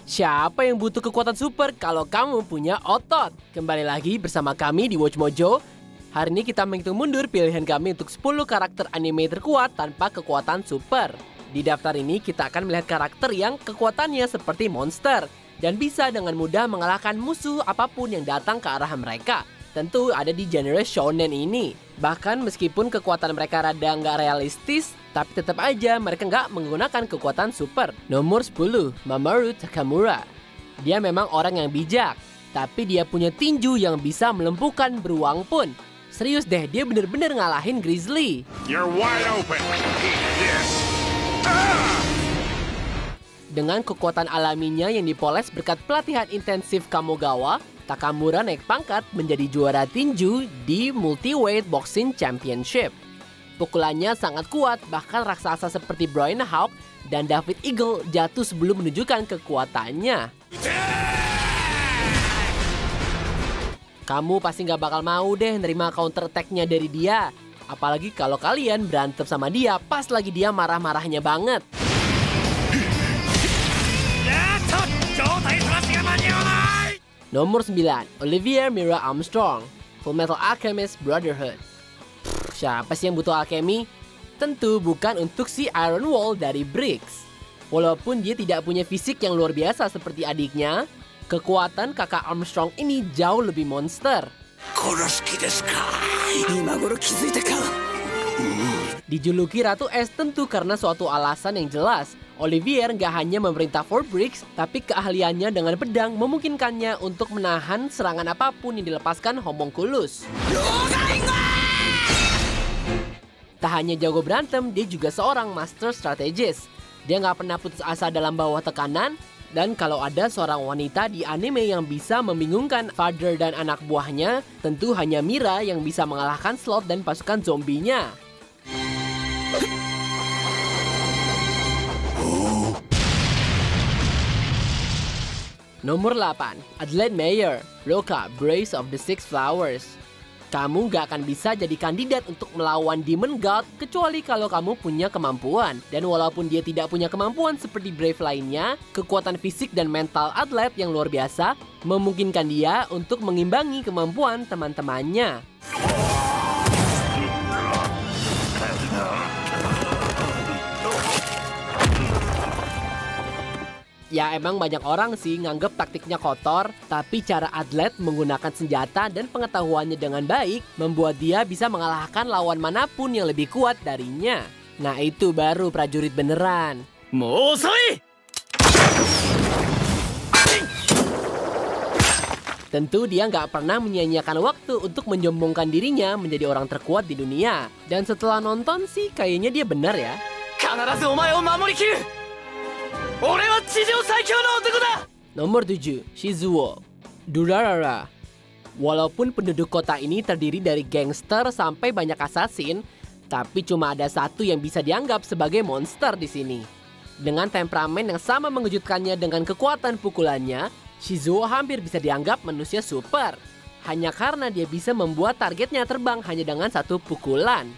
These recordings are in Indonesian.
Siapa yang butuh kekuatan super kalau kamu punya otot? Kembali lagi bersama kami di Watch Mojo. Hari ini kita menghitung mundur pilihan kami untuk 10 karakter anime terkuat tanpa kekuatan super. Di daftar ini kita akan melihat karakter yang kekuatannya seperti monster dan bisa dengan mudah mengalahkan musuh apapun yang datang ke arah mereka. Tentu ada di genre shonen ini. Bahkan meskipun kekuatan mereka rada nggak realistis, tapi tetap aja mereka nggak menggunakan kekuatan super. Nomor 10, Mamoru Takamura. Dia memang orang yang bijak, tapi dia punya tinju yang bisa melumpuhkan beruang pun. Serius deh, dia bener-bener ngalahin Grizzly. You're wide open. Eat this. Dengan kekuatan alaminya yang dipoles berkat pelatihan intensif Kamogawa, Takamura naik pangkat menjadi juara tinju di Multiweight Boxing Championship. Pukulannya sangat kuat, bahkan raksasa seperti Brian Hawk dan David Eagle jatuh sebelum menunjukkan kekuatannya. Kamu pasti nggak bakal mau deh nerima counter attack-nya dari dia. Apalagi kalau kalian berantem sama dia pas lagi dia marah-marahnya banget. Nomor 9, Olivia Mira Armstrong, Fullmetal Alchemist Brotherhood. Siapa sih yang butuh alchemy? Tentu bukan untuk si Iron Wall dari Briggs. Walaupun dia tidak punya fisik yang luar biasa seperti adiknya, kekuatan kakak Armstrong ini jauh lebih monster. Dijuluki Ratu Es tentu karena suatu alasan yang jelas. Olivier nggak hanya memerintah Fort Briggs, tapi keahliannya dengan pedang memungkinkannya untuk menahan serangan apapun yang dilepaskan homunculus. Tak hanya jago berantem, dia juga seorang master strategis. Dia nggak pernah putus asa dalam bawah tekanan, dan kalau ada seorang wanita di anime yang bisa membingungkan father dan anak buahnya, tentu hanya Mira yang bisa mengalahkan Sloth dan pasukan zombinya. Nomor 8, Adelaide Mayer, Roka, Brace of the Six Flowers. Kamu gak akan bisa jadi kandidat untuk melawan Demon God kecuali kalau kamu punya kemampuan. Dan walaupun dia tidak punya kemampuan seperti Brave lainnya, kekuatan fisik dan mental Adelaide yang luar biasa memungkinkan dia untuk mengimbangi kemampuan teman-temannya. Ya emang banyak orang sih nganggep taktiknya kotor, tapi cara Adelaide menggunakan senjata dan pengetahuannya dengan baik membuat dia bisa mengalahkan lawan manapun yang lebih kuat darinya. Nah itu baru prajurit beneran. Mosoi! Tentu dia nggak pernah menyia-nyiakan waktu untuk menyombongkan dirinya menjadi orang terkuat di dunia. Dan setelah nonton sih kayaknya dia benar ya. Nomor 7, Shizuo, Durarara. Walaupun penduduk kota ini terdiri dari gangster sampai banyak assassin, tapi cuma ada satu yang bisa dianggap sebagai monster di sini. Dengan temperamen yang sama mengejutkannya dengan kekuatan pukulannya, Shizuo hampir bisa dianggap manusia super. Hanya karena dia bisa membuat targetnya terbang hanya dengan satu pukulan.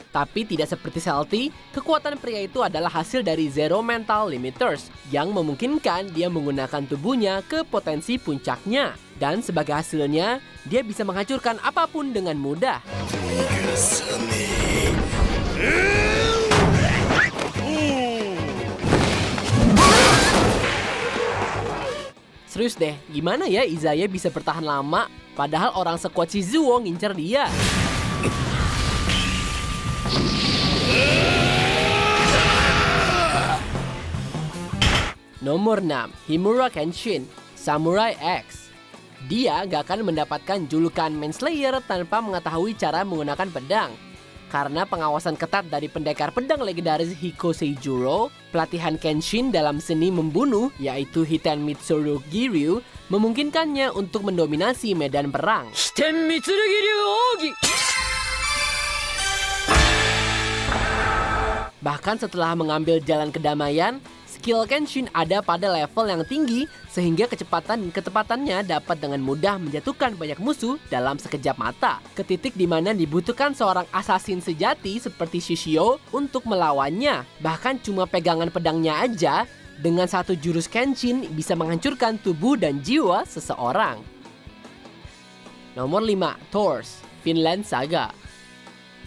Tapi tidak seperti Salty, kekuatan pria itu adalah hasil dari Zero Mental Limiters yang memungkinkan dia menggunakan tubuhnya ke potensi puncaknya. Dan sebagai hasilnya, dia bisa menghancurkan apapun dengan mudah. Serius deh, gimana ya Izaya bisa bertahan lama padahal orang sekuat Shizuo ngincer dia? Nomor 6, Himura Kenshin, Samurai X. Dia gak akan mendapatkan julukan Manslayer tanpa mengetahui cara menggunakan pedang. Karena pengawasan ketat dari pendekar pedang legendaris Hiko Seijuro, pelatihan Kenshin dalam seni membunuh, yaitu Hiten Mitsuru Giryu, memungkinkannya untuk mendominasi medan perang. Bahkan setelah mengambil jalan kedamaian, Skill Kenshin ada pada level yang tinggi sehingga kecepatan dan ketepatannya dapat dengan mudah menjatuhkan banyak musuh dalam sekejap mata. Ke titik di mana dibutuhkan seorang assassin sejati seperti Shishio untuk melawannya. Bahkan cuma pegangan pedangnya aja dengan satu jurus Kenshin bisa menghancurkan tubuh dan jiwa seseorang. Nomor 5, Thors, Vinland Saga.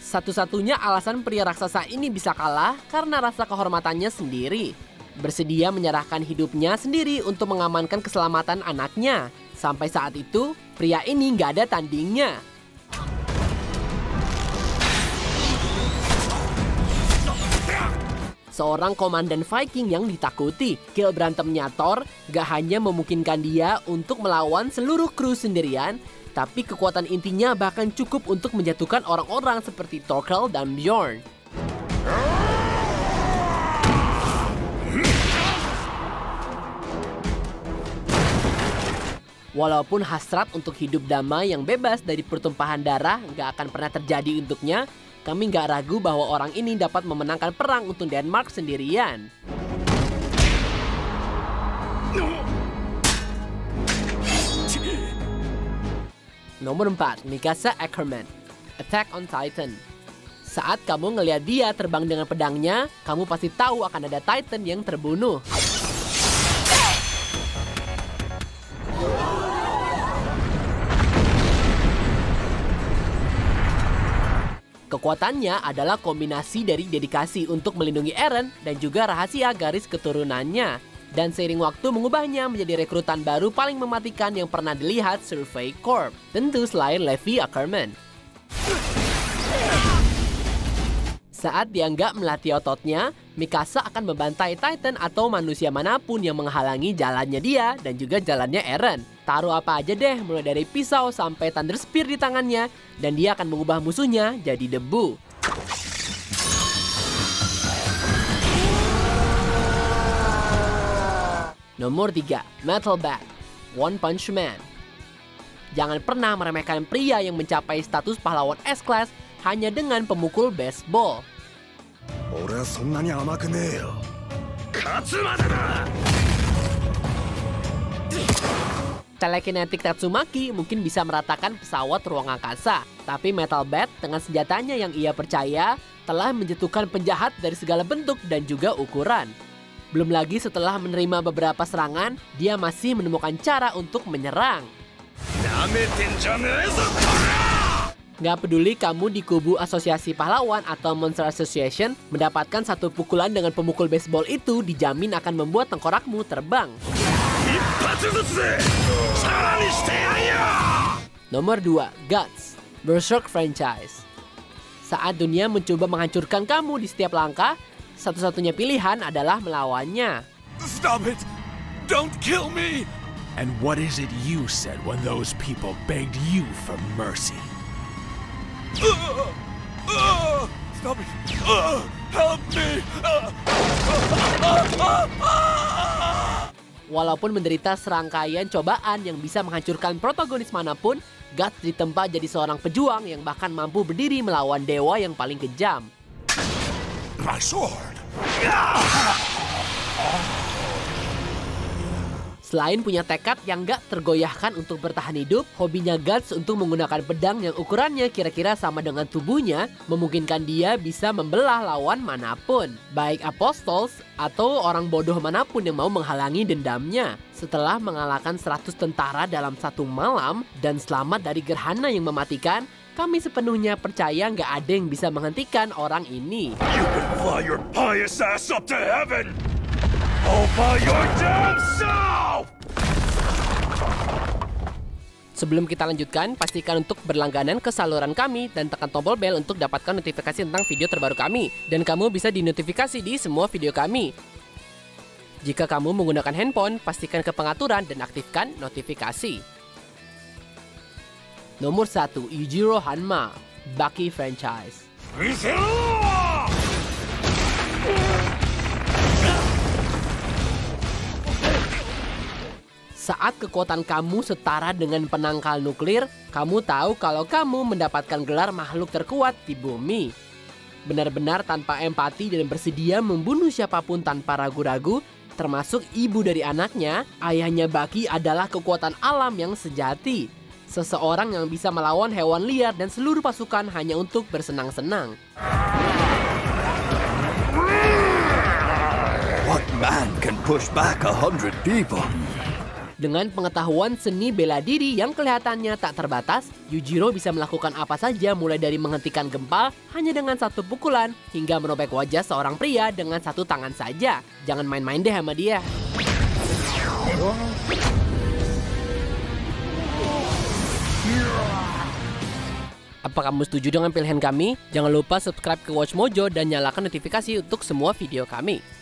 Satu-satunya alasan pria raksasa ini bisa kalah karena rasa kehormatannya sendiri. Bersedia menyerahkan hidupnya sendiri untuk mengamankan keselamatan anaknya. Sampai saat itu, pria ini nggak ada tandingnya. Seorang komandan Viking yang ditakuti. Skill berantemnya Thor gak hanya memungkinkan dia untuk melawan seluruh kru sendirian, tapi kekuatan intinya bahkan cukup untuk menjatuhkan orang-orang seperti Thorkel dan Bjorn. Walaupun hasrat untuk hidup damai yang bebas dari pertumpahan darah nggak akan pernah terjadi untuknya, kami nggak ragu bahwa orang ini dapat memenangkan perang untuk Denmark sendirian. Nomor 4, Mikasa Ackerman, Attack on Titan. Saat kamu ngelihat dia terbang dengan pedangnya, kamu pasti tahu akan ada Titan yang terbunuh. Kekuatannya adalah kombinasi dari dedikasi untuk melindungi Eren dan juga rahasia garis keturunannya. Dan seiring waktu mengubahnya menjadi rekrutan baru paling mematikan yang pernah dilihat Survey Corp. Tentu selain Levi Ackerman. Saat dia nggak melatih ototnya, Mikasa akan membantai Titan atau manusia manapun yang menghalangi jalannya dia dan juga jalannya Eren. Taruh apa aja deh, mulai dari pisau sampai Thunder Spear di tangannya, dan dia akan mengubah musuhnya jadi debu. Nomor 3, Metal Bat, One Punch Man. Jangan pernah meremehkan pria yang mencapai status pahlawan S-Class hanya dengan pemukul baseball. Telekinetik Tatsumaki mungkin bisa meratakan pesawat ruang angkasa, tapi Metal Bat dengan senjatanya yang ia percaya telah menjatuhkan penjahat dari segala bentuk dan juga ukuran. Belum lagi setelah menerima beberapa serangan, dia masih menemukan cara untuk menyerang. Gak peduli kamu di kubu asosiasi pahlawan atau Monster Association, mendapatkan satu pukulan dengan pemukul baseball itu dijamin akan membuat tengkorakmu terbang. Nomor 2, Guts, Berserk Franchise. Saat dunia mencoba menghancurkan kamu di setiap langkah, satu-satunya pilihan adalah melawannya. Stop it! Don't kill me! And what is it you said when those people begged you for mercy? Stop it! Help me! Walaupun menderita serangkaian cobaan yang bisa menghancurkan protagonis manapun, Guts ditempa jadi seorang pejuang yang bahkan mampu berdiri melawan dewa yang paling kejam. My sword! Selain punya tekad yang gak tergoyahkan untuk bertahan hidup, hobinya Guts untuk menggunakan pedang yang ukurannya kira-kira sama dengan tubuhnya memungkinkan dia bisa membelah lawan manapun, baik Apostles atau orang bodoh manapun yang mau menghalangi dendamnya. Setelah mengalahkan 100 tentara dalam satu malam dan selamat dari gerhana yang mematikan, kami sepenuhnya percaya nggak ada yang bisa menghentikan orang ini. You can fly your pious ass up to heaven! All by your damn self! Sebelum kita lanjutkan, pastikan untuk berlangganan ke saluran kami dan tekan tombol bel untuk dapatkan notifikasi tentang video terbaru kami. Dan kamu bisa dinotifikasi di semua video kami. Jika kamu menggunakan handphone, pastikan ke pengaturan dan aktifkan notifikasi. Nomor 1, Yujiro Hanma, Baki Franchise. Saat kekuatan kamu setara dengan penangkal nuklir, kamu tahu kalau kamu mendapatkan gelar makhluk terkuat di bumi. Benar-benar tanpa empati dan bersedia membunuh siapapun tanpa ragu-ragu, termasuk ibu dari anaknya, ayahnya Bucky adalah kekuatan alam yang sejati. Seseorang yang bisa melawan hewan liar dan seluruh pasukan hanya untuk bersenang-senang. What man can push back 100 people? Dengan pengetahuan seni bela diri yang kelihatannya tak terbatas, Yujiro bisa melakukan apa saja mulai dari menghentikan gempa hanya dengan satu pukulan hingga merobek wajah seorang pria dengan satu tangan saja. Jangan main-main deh sama dia. Apa kamu setuju dengan pilihan kami? Jangan lupa subscribe ke Watch Mojo dan nyalakan notifikasi untuk semua video kami.